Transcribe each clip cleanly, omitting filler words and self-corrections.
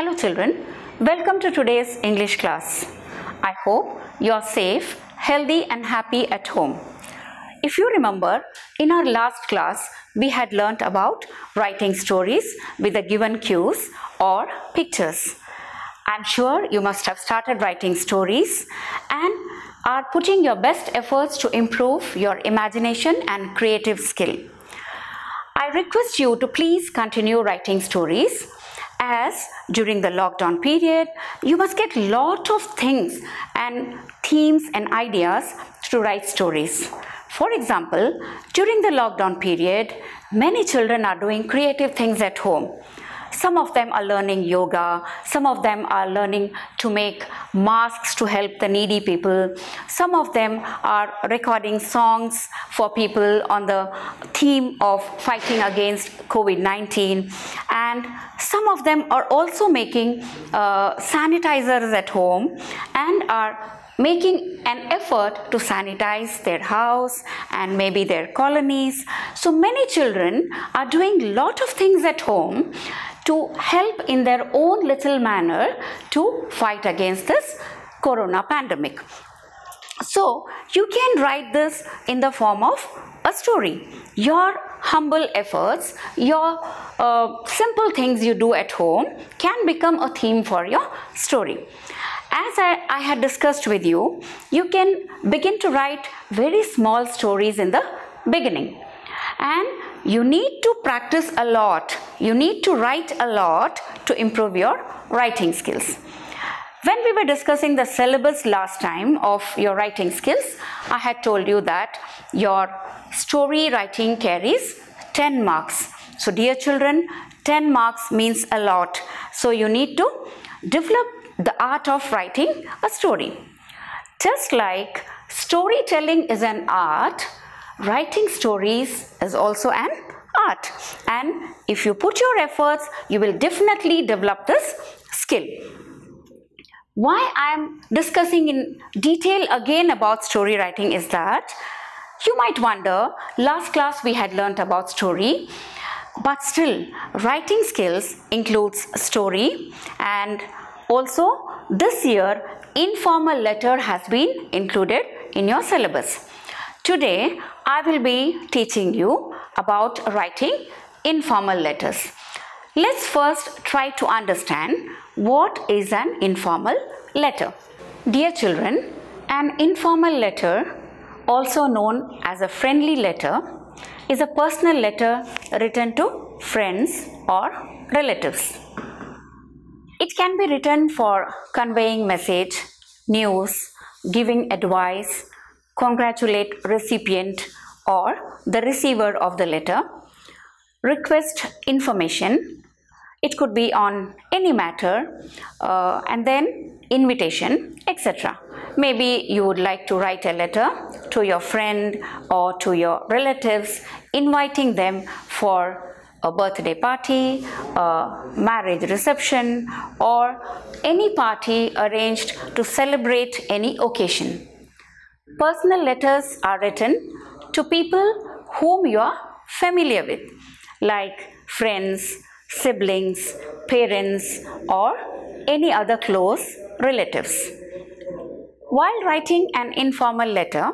Hello children, welcome to today's English class. I hope you are safe, healthy and happy at home. If you remember, in our last class, we had learnt about writing stories with the given cues or pictures. I'm sure you must have started writing stories and are putting your best efforts to improve your imagination and creative skill. I request you to please continue writing stories, as during the lockdown period, you must get lot of things and themes and ideas to write stories. For example, during the lockdown period, many children are doing creative things at home. Some of them are learning yoga, some of them are learning to make masks to help the needy people, some of them are recording songs for people on the theme of fighting against COVID-19, and some of them are also making sanitizers at home and are making an effort to sanitize their house and maybe their colonies. So many children are doing a lot of things at home to help in their own little manner to fight against this corona pandemic. So you can write this in the form of a story. Your humble efforts, your simple things you do at home can become a theme for your story. As I had discussed with you, you can begin to write very small stories in the beginning. And you need to practice a lot. You need to write a lot to improve your writing skills. When we were discussing the syllabus last time of your writing skills, I had told you that your story writing carries 10 marks. So dear children, 10 marks means a lot. So you need to develop the art of writing a story. Just like storytelling is an art, writing stories is also an art. And if you put your efforts, you will definitely develop this skill. Why I am discussing in detail again about story writing is that you might wonder, last class we had learnt about story, but still writing skills includes story, and also this year informal letter has been included in your syllabus. Today I will be teaching you about writing informal letters. Let's first try to understand what is an informal letter. Dear children, an informal letter, also known as a friendly letter, is a personal letter written to friends or relatives. It can be written for conveying message, news, giving advice, congratulate recipient or the receiver of the letter, request information. It could be on any matter, and then invitation, etc. Maybe you would like to write a letter to your friend or to your relatives, inviting them for a birthday party, a marriage reception, or any party arranged to celebrate any occasion. Personal letters are written to people whom you are familiar with, like friends, siblings, parents, or any other close relatives. While writing an informal letter,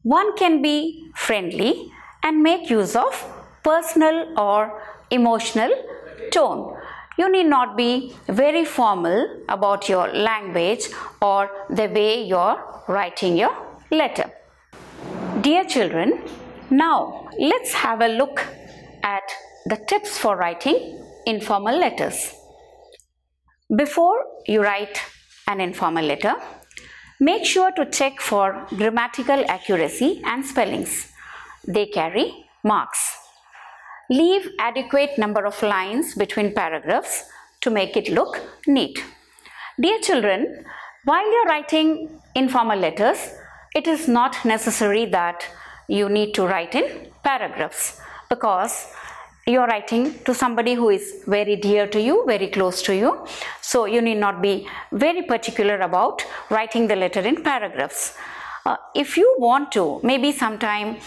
one can be friendly and make use of personal or emotional tone. You need not be very formal about your language or the way you're writing your letter. Dear children, now let's have a look at the tips for writing informal letters. Before you write an informal letter, make sure to check for grammatical accuracy and spellings. They carry marks. Leave adequate number of lines between paragraphs to make it look neat. Dear children, while you're writing informal letters, it is not necessary that you need to write in paragraphs, because you're writing to somebody who is very dear to you, very close to you. So you need not be very particular about writing the letter in paragraphs. If you want to, maybe sometime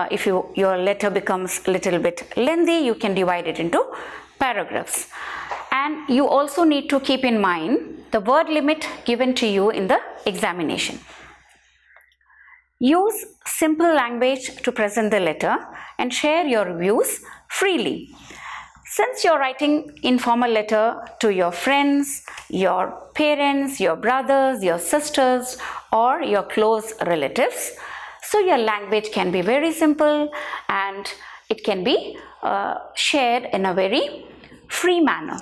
if your letter becomes a little bit lengthy, you can divide it into paragraphs. And you also need to keep in mind the word limit given to you in the examination. Use simple language to present the letter and share your views freely. Since you're writing informal letter to your friends, your parents, your brothers, your sisters, or your close relatives, so your language can be very simple and it can be shared in a very free manner.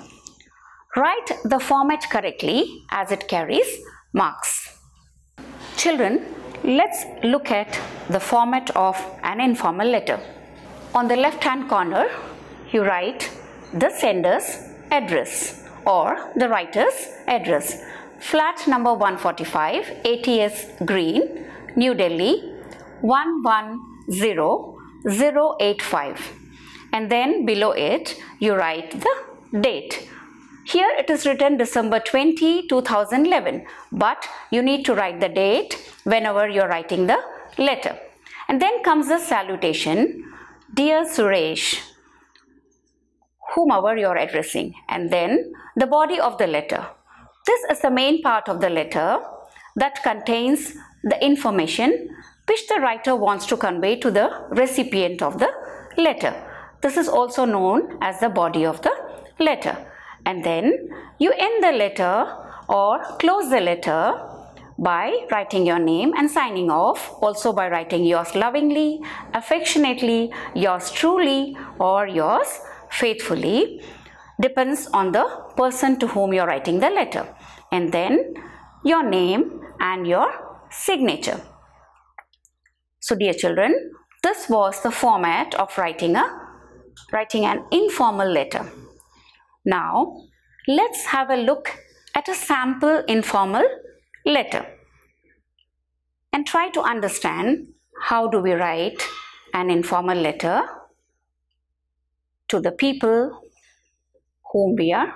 Write the format correctly as it carries marks. Children, let's look at the format of an informal letter. On the left hand corner, you write the sender's address or the writer's address. Flat number 145, ATS Green, New Delhi 110085. And then below it, you write the date. Here it is written December 20, 2011, but you need to write the date whenever you're writing the letter. And then comes the salutation, Dear Suresh, whomever you're addressing, and then the body of the letter. This is the main part of the letter that contains the information which the writer wants to convey to the recipient of the letter. This is also known as the body of the letter. And then you end the letter or close the letter by writing your name and signing off, also by writing yours lovingly, affectionately, yours truly, or yours faithfully. Depends on the person to whom you're writing the letter. And then your name and your signature. So dear children, this was the format of writing an informal letter. Now let's have a look at a sample informal letter and try to understand how do we write an informal letter to the people whom we are.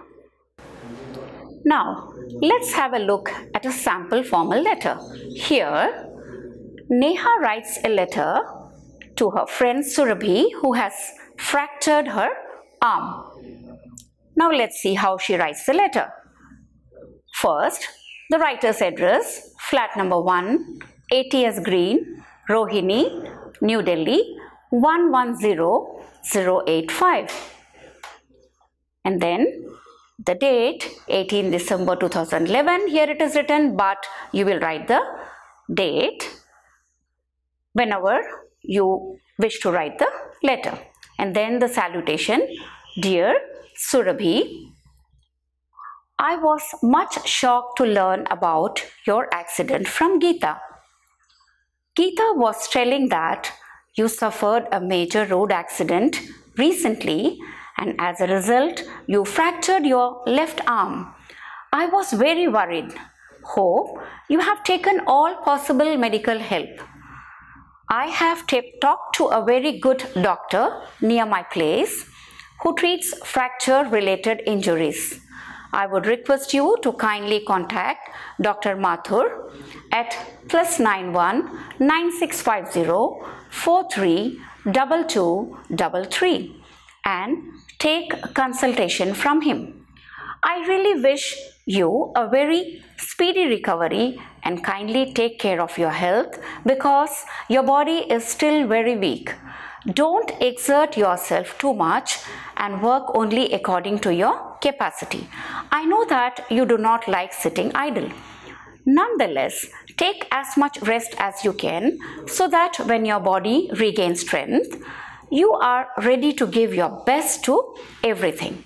Now let's have a look at a sample formal letter. Here Neha writes a letter to her friend Surabhi, who has fractured her arm. Now let's see how she writes the letter. First, the writer's address, flat number 1, ATS Green, Rohini, New Delhi 110085. And then the date, 18 December 2011. Here it is written, but you will write the date whenever you wish to write the letter. And then the salutation, Dear Surabhi, I was much shocked to learn about your accident from Geeta. Geeta was telling that you suffered a major road accident recently and as a result you fractured your left arm. I was very worried. Hope you have taken all possible medical help. I have talked to a very good doctor near my place who treats fracture-related injuries. I would request you to kindly contact Dr. Mathur at +91 9650 432233 and take consultation from him. I really wish you a very speedy recovery and kindly take care of your health because your body is still very weak. Don't exert yourself too much and work only according to your capacity. I know that you do not like sitting idle. Nonetheless, take as much rest as you can so that when your body regains strength, you are ready to give your best to everything.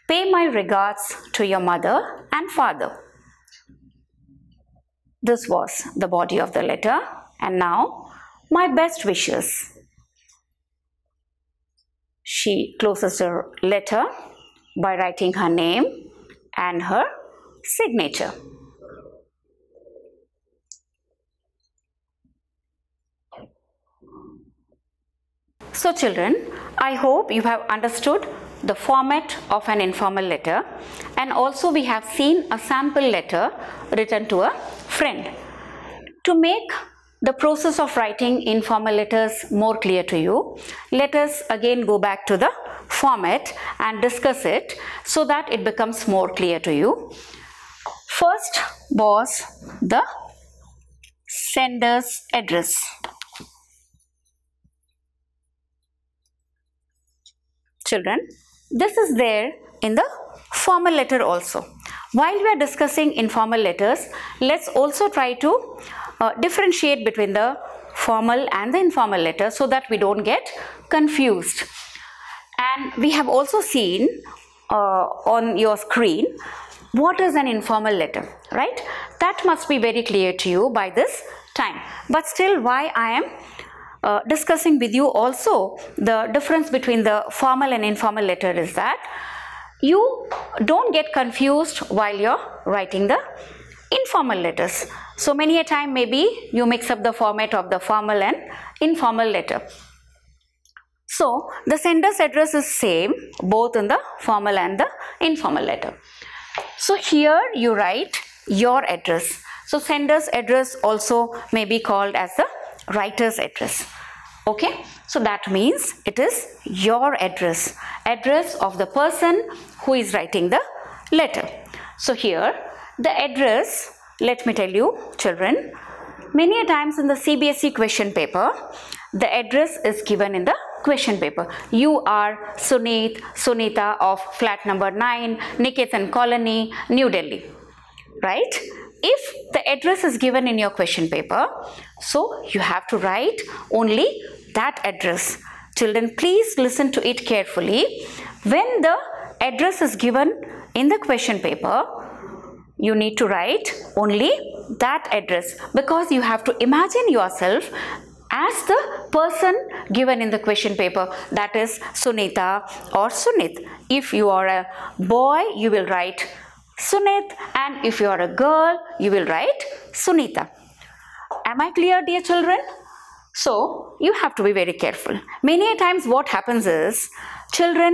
Pay my regards to your mother and father. This was the body of the letter, and now my best wishes. She closes her letter by writing her name and her signature. So children, I hope you have understood the format of an informal letter, and also we have seen a sample letter written to a friend. To make the process of writing informal letters more clear to you, let us again go back to the format and discuss it so that it becomes more clear to you. First was the sender's address. Children, this is there in the formal letter also. While we are discussing informal letters, let's also try to differentiate between the formal and the informal letter so that we don't get confused. And we have also seen on your screen what is an informal letter, right? That must be very clear to you by this time. But still, why I am discussing with you also the difference between the formal and informal letter is that you don't get confused while you're writing the informal letters. So many a time maybe you mix up the format of the formal and informal letter. So the sender's address is same both in the formal and the informal letter. So here you write your address. So sender's address also may be called as the writer's address. Okay, so that means it is your address of the person who is writing the letter. So here the address, let me tell you children, many a times in the CBSE question paper, the address is given in the question paper. You are Sunit, Sunita of flat number 9, Niketan Colony, New Delhi, right? If the address is given in your question paper, so you have to write only that address. Children, please listen to it carefully. When the address is given in the question paper, you need to write only that address because you have to imagine yourself as the person given in the question paper, that is Sunita or Sunit. If you are a boy, you will write Sunit, and if you are a girl, you will write Sunita. Am I clear, dear children? So you have to be very careful. Many a times what happens is children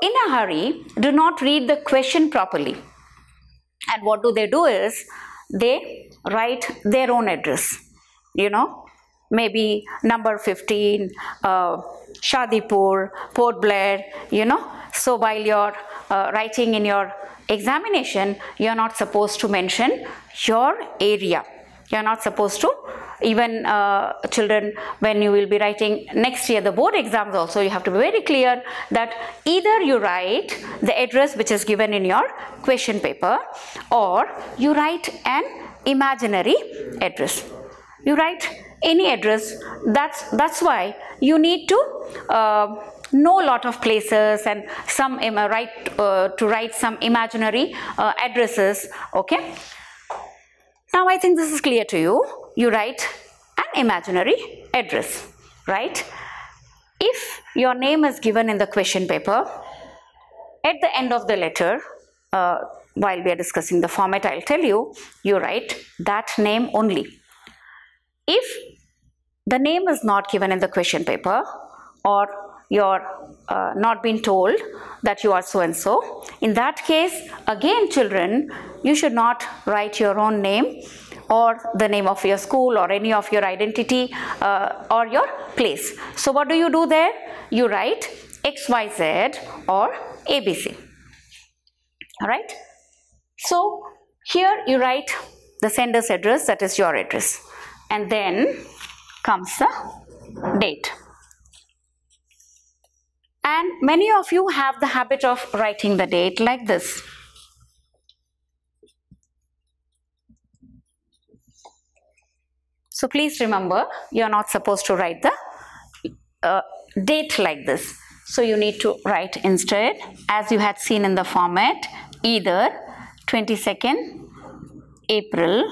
in a hurry do not read the question properly, and what do is they write their own address, you know, maybe number 15, Shadipur, Port Blair, you know. So while you're writing in your examination, you're not supposed to mention your area. You're not supposed to, even children, when you will be writing next year the board exams also, you have to be very clear that either you write the address which is given in your question paper, or you write an imaginary address. You write any address. That's why you need to know a lot of places and some to write some imaginary addresses. Okay. Now I think this is clear to you. You write an imaginary address, right? If your name is given in the question paper, at the end of the letter, while we are discussing the format, I'll tell you, you write that name only. If the name is not given in the question paper, or you're not been told that you are so and so, in that case, again children, you should not write your own name or the name of your school or any of your identity or your place. So what do you do there? You write XYZ or ABC. Alright. So here you write the sender's address, that is your address, and then comes the date. And many of you have the habit of writing the date like this. So please remember, you are not supposed to write the date like this. So you need to write instead, as you had seen in the format, either 22nd April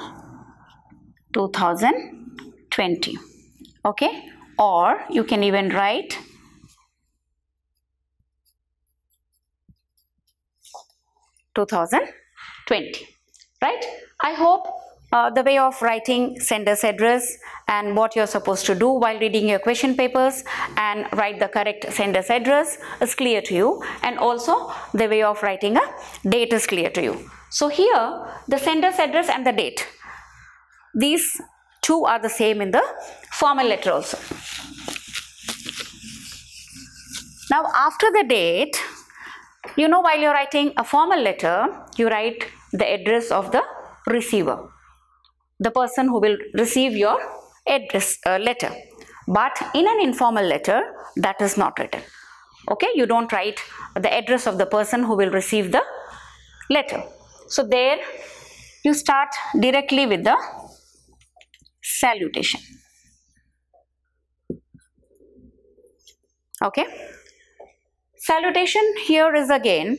2020. Okay, or you can even write 2020, right? I hope the way of writing sender's address and what you're supposed to do while reading your question papers and write the correct sender's address is clear to you, and also the way of writing a date is clear to you. So here the sender's address and the date, these two are the same in the formal letter also. Now after the date, you know, while you're writing a formal letter, you write the address of the receiver, the person who will receive your address letter. But in an informal letter, that is not written. Okay, you don't write the address of the person who will receive the letter. So there you start directly with the salutation. Okay, salutation here is again,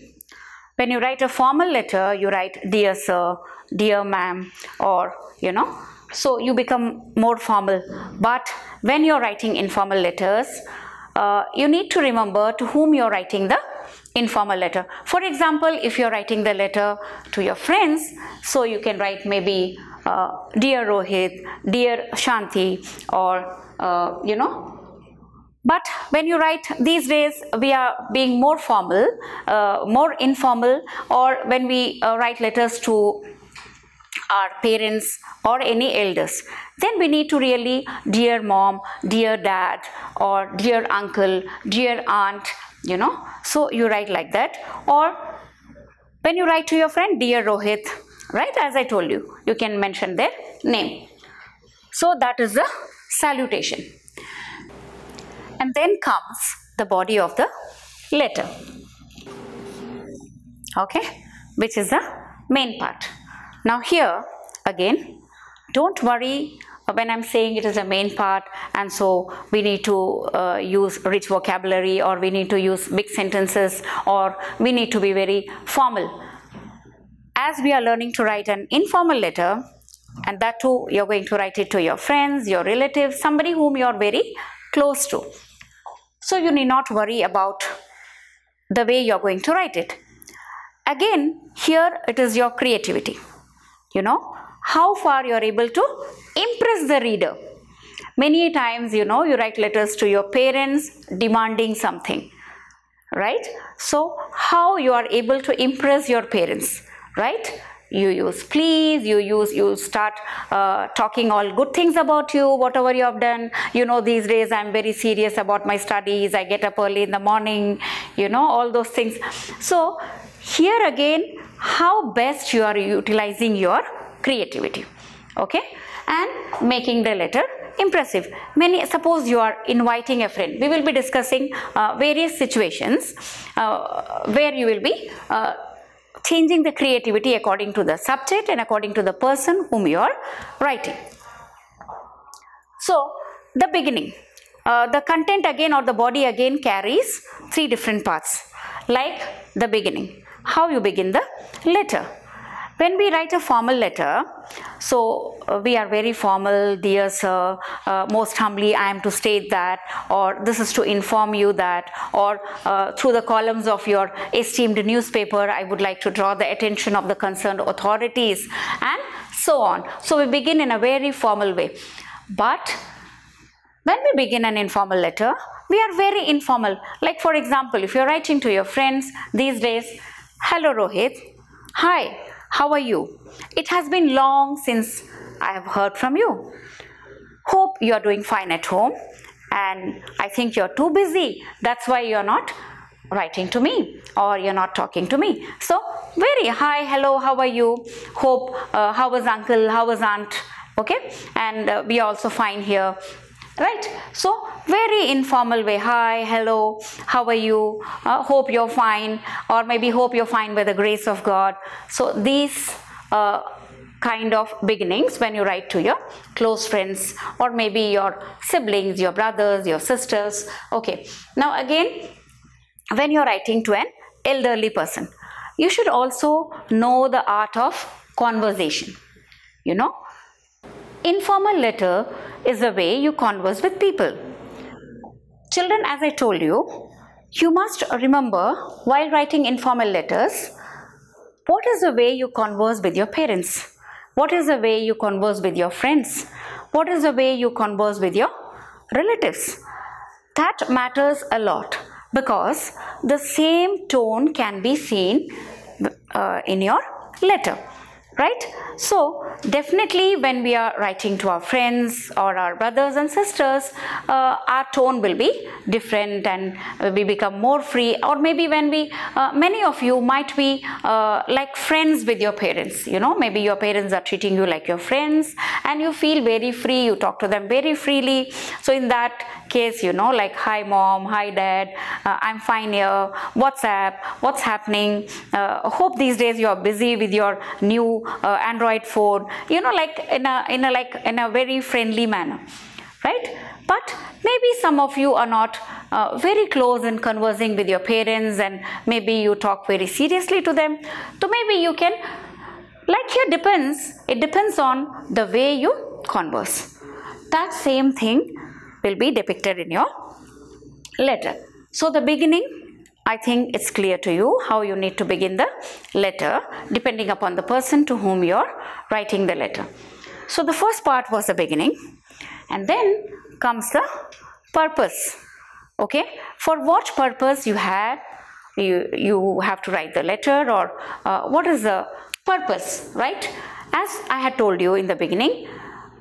when you write a formal letter, you write dear sir, dear ma'am, or you know, so you become more formal. But when you're writing informal letters, you need to remember to whom you're writing the informal letter. For example, if you're writing the letter to your friends, so you can write maybe dear Rohit, dear Shanti, or you know. But when you write these days, we are being more formal, more informal, or when we write letters to our parents or any elders, then we need to really dear mom, dear dad, or dear uncle, dear aunt, you know. So you write like that. Or when you write to your friend, dear Rohit, right, as I told you, you can mention their name. So that is the salutation. And then comes the body of the letter, okay, which is the main part. Now here again, don't worry when I'm saying it is a main part and so we need to use rich vocabulary, or we need to use big sentences, or we need to be very formal. As we are learning to write an informal letter, and that too you're going to write it to your friends, your relatives, somebody whom you're very close to. So you need not worry about the way you're going to write it. Again, here it is your creativity. You know, how far you're able to impress the reader. Many times, you know, you write letters to your parents demanding something, right? So how you are able to impress your parents, right? You use please, you start talking all good things about you, whatever you have done. You know, these days I'm very serious about my studies, I get up early in the morning, you know, all those things. So here again, how best you are utilizing your creativity, okay, and making the letter impressive. Suppose you are inviting a friend. We will be discussing various situations where you will be changing the creativity according to the subject and according to the person whom you are writing. So the beginning, the content again, or the body again, carries three different parts, like the beginning, how you begin the letter. When we write a formal letter, so we are very formal, dear sir, most humbly I am to state that, or this is to inform you that, or through the columns of your esteemed newspaper, I would like to draw the attention of the concerned authorities, and so on. So we begin in a very formal way. But when we begin an informal letter, we are very informal. Like for example, if you're writing to your friends these days, hello Rohit, hi, how are you? It has been long since I have heard from you. Hope you are doing fine at home, and I think you're too busy. That's why you're not writing to me, or you're not talking to me. So very hi, hello, how are you? Hope, how was uncle, how was aunt? Okay, and we are also fine here. Right, so very informal way, hi, hello, how are you, hope you're fine, or maybe hope you're fine by the grace of God. So these kind of beginnings when you write to your close friends, or maybe your siblings, your brothers, your sisters. Okay, now again, when you're writing to an elderly person, you should also know the art of conversation. You know, informal letter is the way you converse with people. Children, as I told you, you must remember while writing informal letters, what is the way you converse with your parents? What is the way you converse with your friends? What is the way you converse with your relatives? That matters a lot, because the same tone can be seen in your letter, right? So definitely when we are writing to our friends or our brothers and sisters, our tone will be different and we become more free. Or maybe when we many of you might be like friends with your parents, you know, maybe your parents are treating you like your friends and you feel very free, you talk to them very freely. So in that case, you know, like, hi mom, hi dad, I'm fine here, what's happening, hope these days you are busy with your new Android phone, you know, like in a very friendly manner, right? But maybe some of you are not very close in conversing with your parents and maybe you talk very seriously to them. So maybe you can, like, here it depends on the way you converse. That same thing will be depicted in your letter. So the beginning, I think it's clear to you how you need to begin the letter depending upon the person to whom you're writing the letter. So the first part was the beginning, and then comes the purpose. Okay, for what purpose you have to write the letter, or what is the purpose, right? As I had told you in the beginning,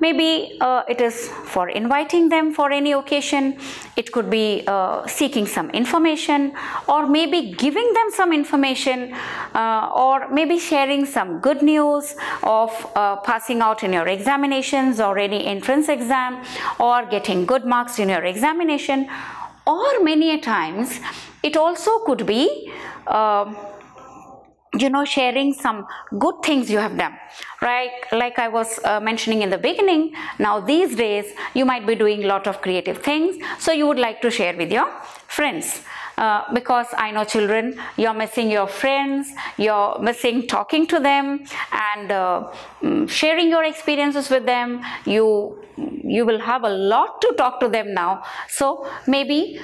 maybe it is for inviting them for any occasion, it could be seeking some information, or maybe giving them some information, or maybe sharing some good news of passing out in your examinations or any entrance exam, or getting good marks in your examination. Or many a times it also could be you know, sharing some good things you have done, right? Like I was mentioning in the beginning, now these days you might be doing a lot of creative things, so you would like to share with your friends. Because I know, children, you're missing your friends, you're missing talking to them and sharing your experiences with them. You will have a lot to talk to them now. So maybe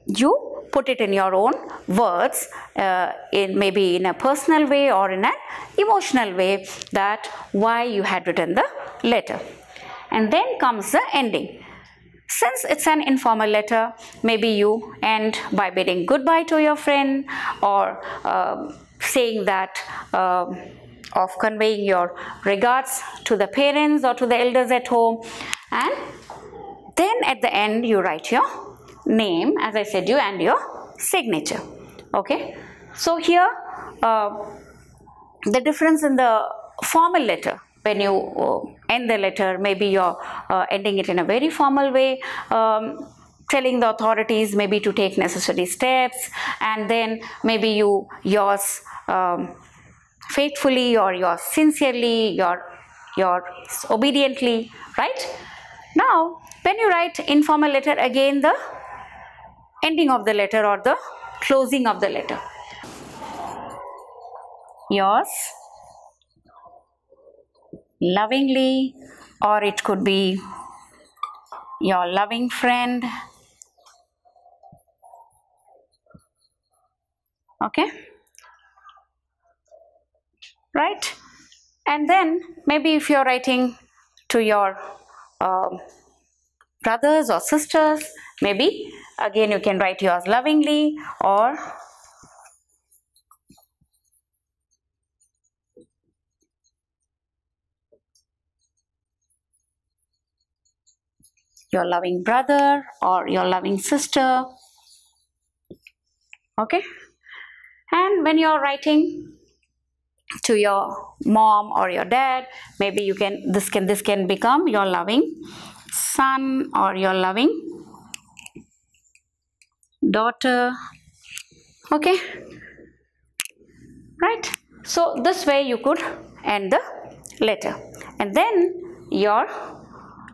you put it in your own words, maybe in a personal way or in an emotional way, that why you had written the letter. And then comes the ending. Since it's an informal letter, maybe you end by bidding goodbye to your friend, or saying that of conveying your regards to the parents or to the elders at home. And then at the end you write your name, as I said you, and your signature. Okay, so here the difference in the formal letter, when you end the letter, maybe you're ending it in a very formal way, telling the authorities maybe to take necessary steps, and then maybe yours faithfully, or yours sincerely, your obediently, right? Now when you write informal letter, again the ending of the letter or the closing of the letter, yours lovingly, or it could be your loving friend. Okay, right? And then maybe if you're writing to your brothers or sisters, maybe again you can write yours lovingly, or your loving brother or your loving sister. Okay, and when you're writing to your mom or your dad, maybe you can, this can become your loving son or your loving daughter. Okay, right? So this way you could end the letter, and then your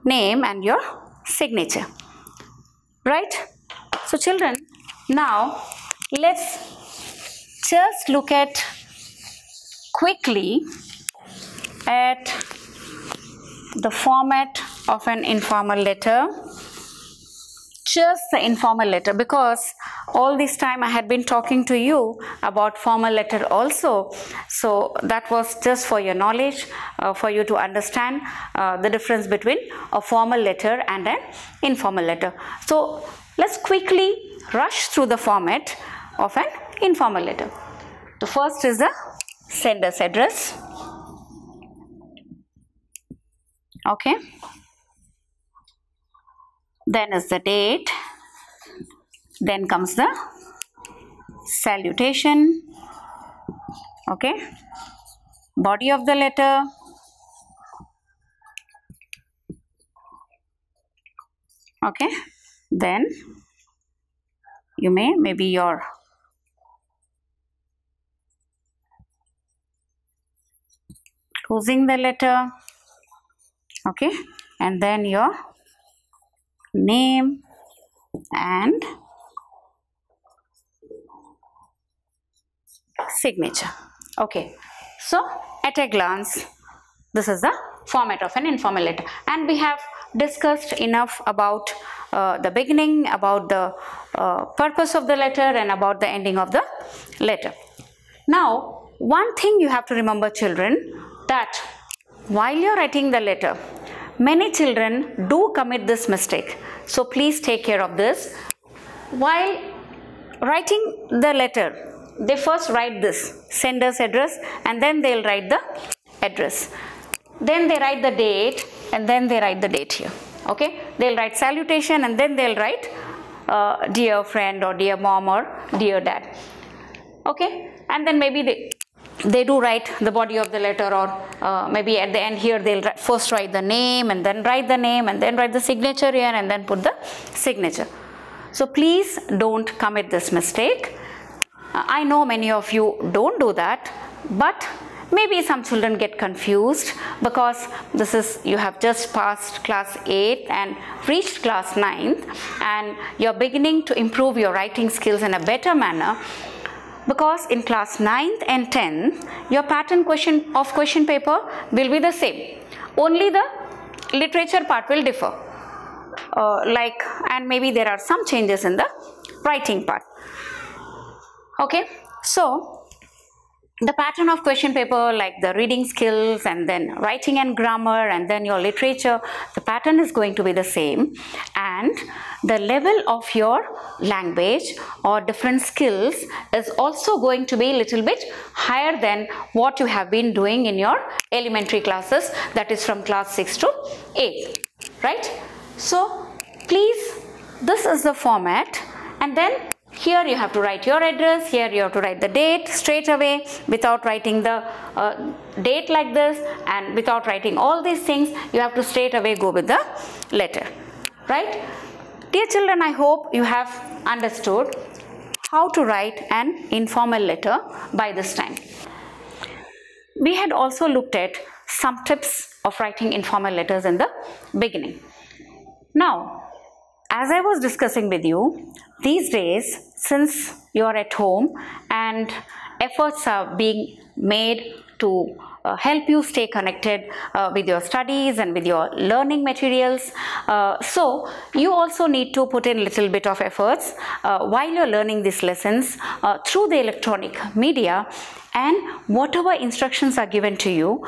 name and your signature, right? So children, now let's just look at quickly at the format of an informal letter. Just the informal letter, because all this time I had been talking to you about formal letter also, so that was just for your knowledge, for you to understand the difference between a formal letter and an informal letter. So let's quickly rush through the format of an informal letter. The first is the sender's address. Okay, then is the date, then comes the salutation, okay, body of the letter, okay, then you maybe your closing the letter, okay, and then your name and signature. Okay, so at a glance, this is the format of an informal letter, and we have discussed enough about the beginning, about the purpose of the letter, and about the ending of the letter. Now, one thing you have to remember, children, that while you are writing the letter, many children do commit this mistake. So please take care of this. While writing the letter, they first write this sender's address, and then they'll write the address. Then they write the date, and then they write the date here. Okay, they'll write salutation, and then they'll write dear friend, or dear mom, or dear dad. Okay, and then maybe they do write the body of the letter, or maybe at the end here they'll first write the name, and then write the name, and then write the signature here, and then put the signature. So please don't commit this mistake. I know many of you don't do that, but maybe some children get confused because you have just passed class 8th and reached class 9th, and you're beginning to improve your writing skills in a better manner, because in class 9th and 10th your pattern question paper will be the same, only the literature part will differ, and maybe there are some changes in the writing part. Okay, so the pattern of question paper, like the reading skills, and then writing and grammar, and then your literature, the pattern is going to be the same, and the level of your language or different skills is also going to be a little bit higher than what you have been doing in your elementary classes, that is from class 6 to 8, right? So please, this is the format, and then here you have to write your address, here you have to write the date straight away without writing the date like this, and without writing all these things, you have to straight away go with the letter, right? Dear children, I hope you have understood how to write an informal letter by this time. We had also looked at some tips of writing informal letters in the beginning. Now, as I was discussing with you, these days, since you are at home and efforts are being made to help you stay connected with your studies and with your learning materials, so you also need to put in little bit of efforts while you're learning these lessons through the electronic media, and whatever instructions are given to you,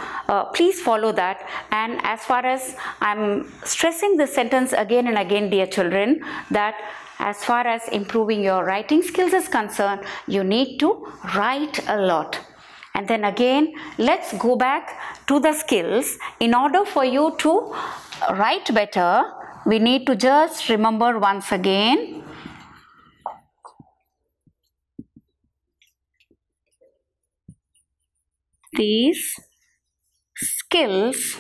please follow that. And as far as I'm stressing this sentence again and again, dear children, that as far as improving your writing skills is concerned, you need to write a lot. And then again, let's go back to the skills. In order for you to write better, we need to just remember once again these skills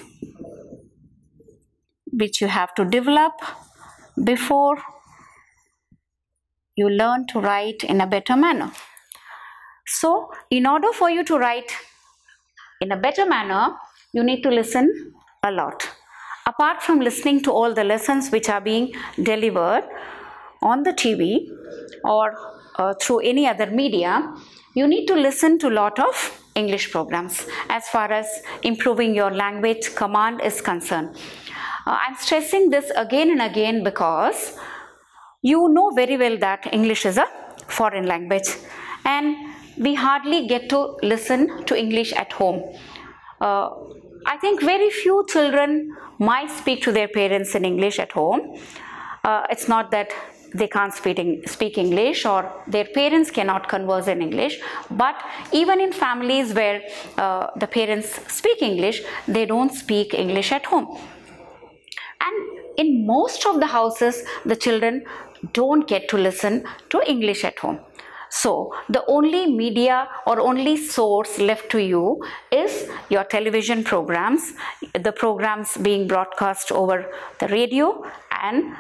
which you have to develop before you learn to write in a better manner. So, in order for you to write in a better manner, you need to listen a lot. Apart from listening to all the lessons which are being delivered on the TV or through any other media, you need to listen to a lot of English programs as far as improving your language command is concerned. I'm stressing this again and again because you know very well that English is a foreign language, and we hardly get to listen to English at home. I think very few children might speak to their parents in English at home. It's not that they can't speak English or their parents cannot converse in English, but even in families where the parents speak English, they don't speak English at home. And in most of the houses, the children don't get to listen to English at home. So the only media or only source left to you is your television programs, the programs being broadcast over the radio, and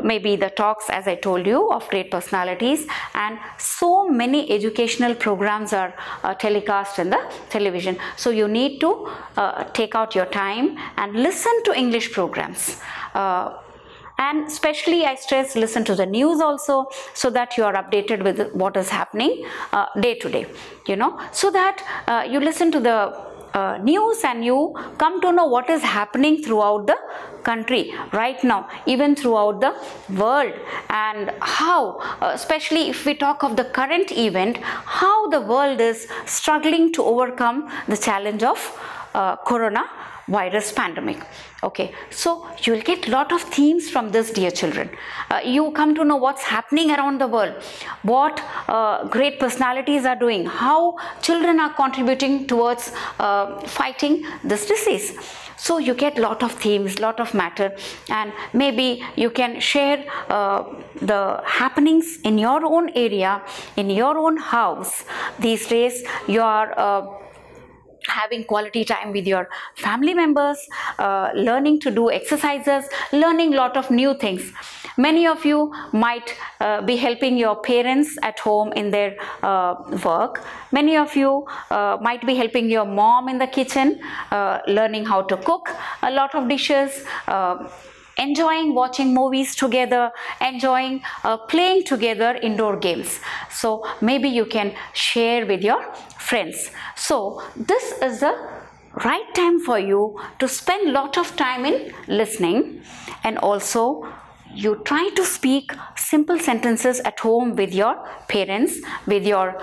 maybe the talks, as I told you, of great personalities, and so many educational programs are telecast in the television. So you need to take out your time and listen to English programs. And especially I stress, listen to the news also, so that you are updated with what is happening day to day, so that you listen to the news and you come to know what is happening throughout the country right now, even throughout the world, and how, especially if we talk of the current event, how the world is struggling to overcome the challenge of coronavirus pandemic. Okay, so you will get lot of themes from this, dear children. You come to know what's happening around the world, what great personalities are doing, how children are contributing towards fighting this disease. So you get lot of themes, lot of matter, and maybe you can share the happenings in your own area, in your own house. These days you are having quality time with your family members, learning to do exercises, learning lot of new things. Many of you might be helping your parents at home in their work. Many of you might be helping your mom in the kitchen, learning how to cook a lot of dishes, enjoying watching movies together, enjoying playing together indoor games. So maybe you can share with your friends. So this is the right time for you to spend lot of time in listening, and also you try to speak simple sentences at home with your parents, with your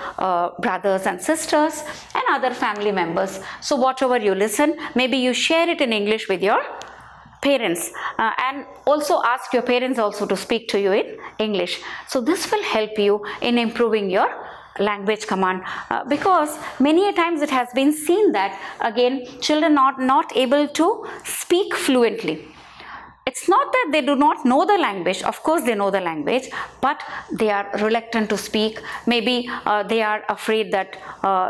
brothers and sisters and other family members. So whatever you listen, maybe you share it in English with your parents, and also ask your parents also to speak to you in English. So this will help you in improving your language command, because many a times it has been seen that again children are not able to speak fluently. It's not that they do not know the language, of course they know the language, but they are reluctant to speak. Maybe they are afraid that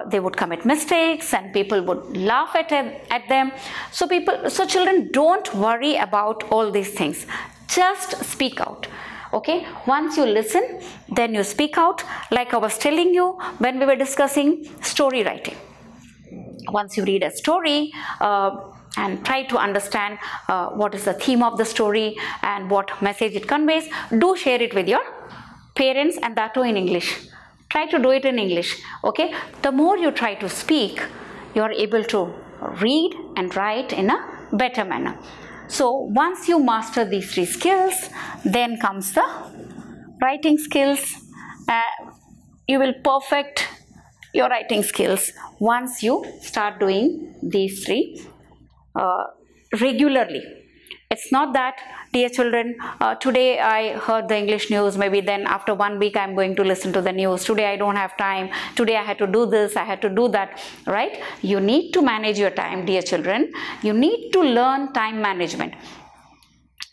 they would commit mistakes and people would laugh at them. So children, don't worry about all these things. Just speak out. Okay, once you listen, then you speak out, like I was telling you when we were discussing story writing. Once you read a story, and try to understand what is the theme of the story and what message it conveys, do share it with your parents, and that too in English. Try to do it in English. Okay, the more you try to speak, you are able to read and write in a better manner. So once you master these three skills, then comes the writing skills. You will perfect your writing skills once you start doing these three regularly. It's not that, dear children, today I heard the English news, maybe then after 1 week I'm going to listen to the news. Today I don't have time. Today I had to do this, I had to do that, right? You need to manage your time, dear children. You need to learn time management.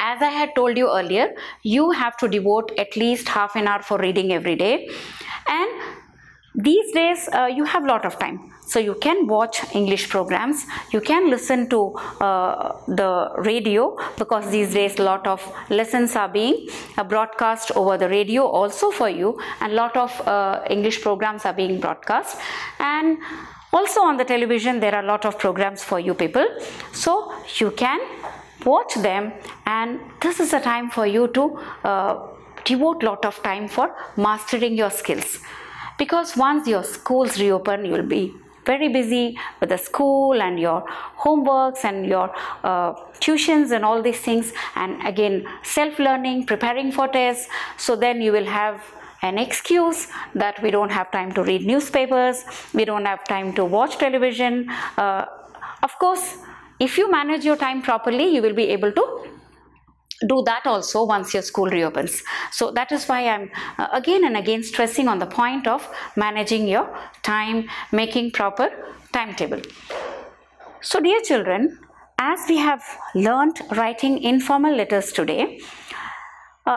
As I had told you earlier, you have to devote at least half an hour for reading every day. And these days you have a lot of time. So you can watch English programs, you can listen to the radio, because these days a lot of lessons are being broadcast over the radio also for you, and a lot of English programs are being broadcast, and also on the television there are a lot of programs for you people. So you can watch them, and this is a time for you to devote a lot of time for mastering your skills, because once your schools reopen, you will be very busy with the school and your homeworks and your tuitions and all these things, and again self-learning, preparing for tests. So then you will have an excuse that we don't have time to read newspapers, we don't have time to watch television. Of course, if you manage your time properly, you will be able to do that also once your school reopens. So that is why I'm again and again stressing on the point of managing your time, making proper timetable. So dear children, as we have learnt writing informal letters today,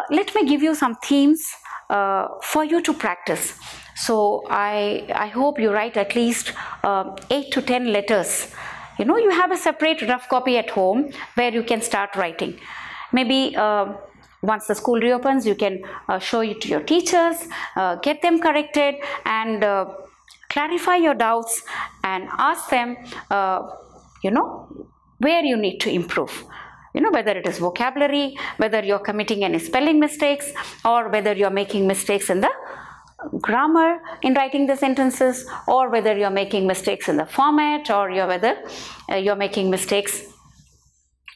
let me give you some themes for you to practice. So I hope you write at least 8 to 10 letters. You have a separate rough copy at home where you can start writing. Maybe once the school reopens, you can show it to your teachers, get them corrected, and clarify your doubts and ask them, where you need to improve. Whether it is vocabulary, whether you're committing any spelling mistakes, or whether you're making mistakes in the grammar in writing the sentences, or whether you're making mistakes in the format, or whether you're making mistakes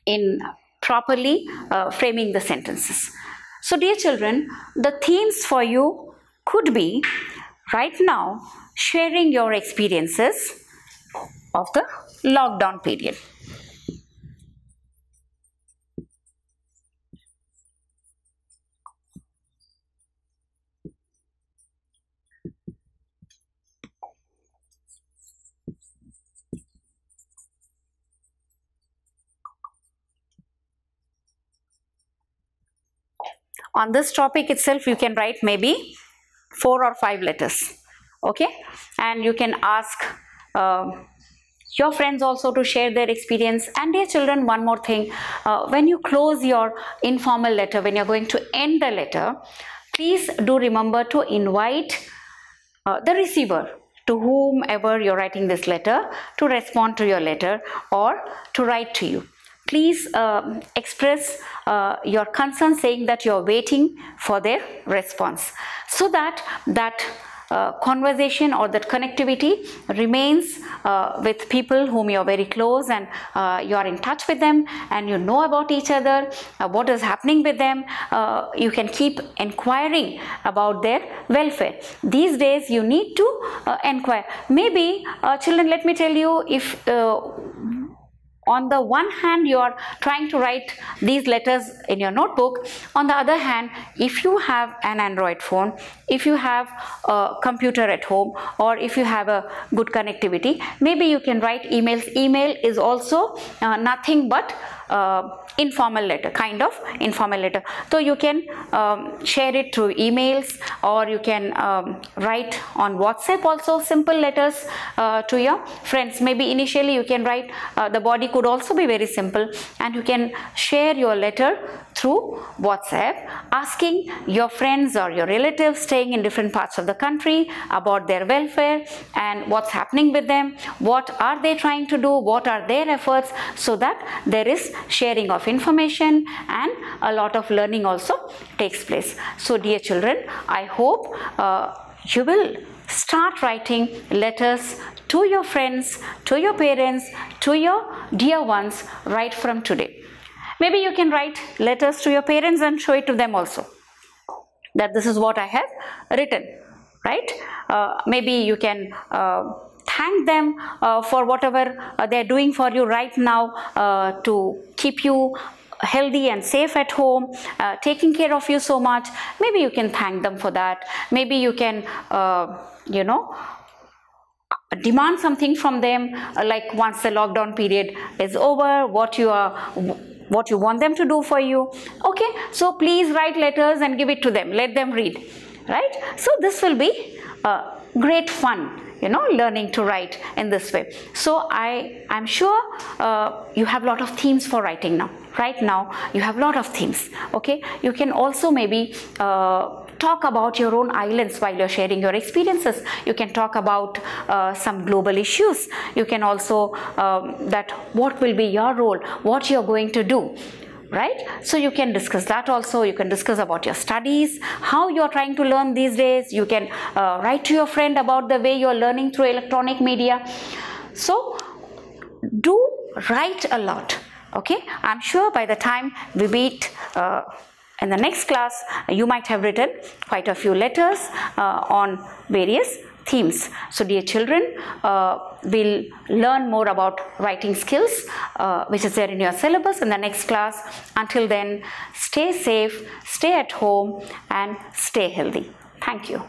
in properly framing the sentences. So dear children, the themes for you could be right now sharing your experiences of the lockdown period. On this topic itself, you can write maybe 4 or 5 letters, okay? And you can ask your friends also to share their experience. And dear children, one more thing, when you close your informal letter, when you're going to end the letter, please do remember to invite the receiver, to whomever you're writing this letter, to respond to your letter or to write to you. Please express your concern, saying that you're waiting for their response, so that conversation or that connectivity remains with people whom you're very close, and you're in touch with them, and you know about each other, what is happening with them. You can keep inquiring about their welfare. These days you need to inquire. Maybe children, let me tell you, if on the one hand you are trying to write these letters in your notebook, on the other hand, if you have an Android phone, if you have a computer at home, or if you have a good connectivity, maybe you can write emails. Email is also nothing but informal letter, kind of informal letter. So you can share it through emails, or you can write on WhatsApp also simple letters to your friends. Maybe initially you can write, the body could also be very simple, and you can share your letter through WhatsApp, asking your friends or your relatives staying in different parts of the country about their welfare and what's happening with them, what are they trying to do, what are their efforts, so that there is sharing of information and a lot of learning also takes place. So dear children, I hope you will start writing letters to your friends, to your parents, to your dear ones right from today. Maybe you can write letters to your parents and show it to them also, that this is what I have written, right? Maybe you can thank them for whatever they are doing for you right now, to keep you healthy and safe at home, taking care of you so much. Maybe you can thank them for that. Maybe you can demand something from them, like once the lockdown period is over, what you want them to do for you. Okay, so please write letters and give it to them, let them read, right? So this will be great fun, learning to write in this way. So I'm sure you have a lot of themes for writing now. Right now you have a lot of themes. Okay, you can also maybe talk about your own islands while you're sharing your experiences. You can talk about some global issues. You can also that what will be your role, what you're going to do, right? So you can discuss that also. You can discuss about your studies, how you're trying to learn these days. You can write to your friend about the way you're learning through electronic media. So do write a lot. Okay, I'm sure by the time we meet in the next class, you might have written quite a few letters on various themes. So dear children, we'll learn more about writing skills, which is there in your syllabus in the next class. Until then, stay safe, stay at home, and stay healthy. Thank you.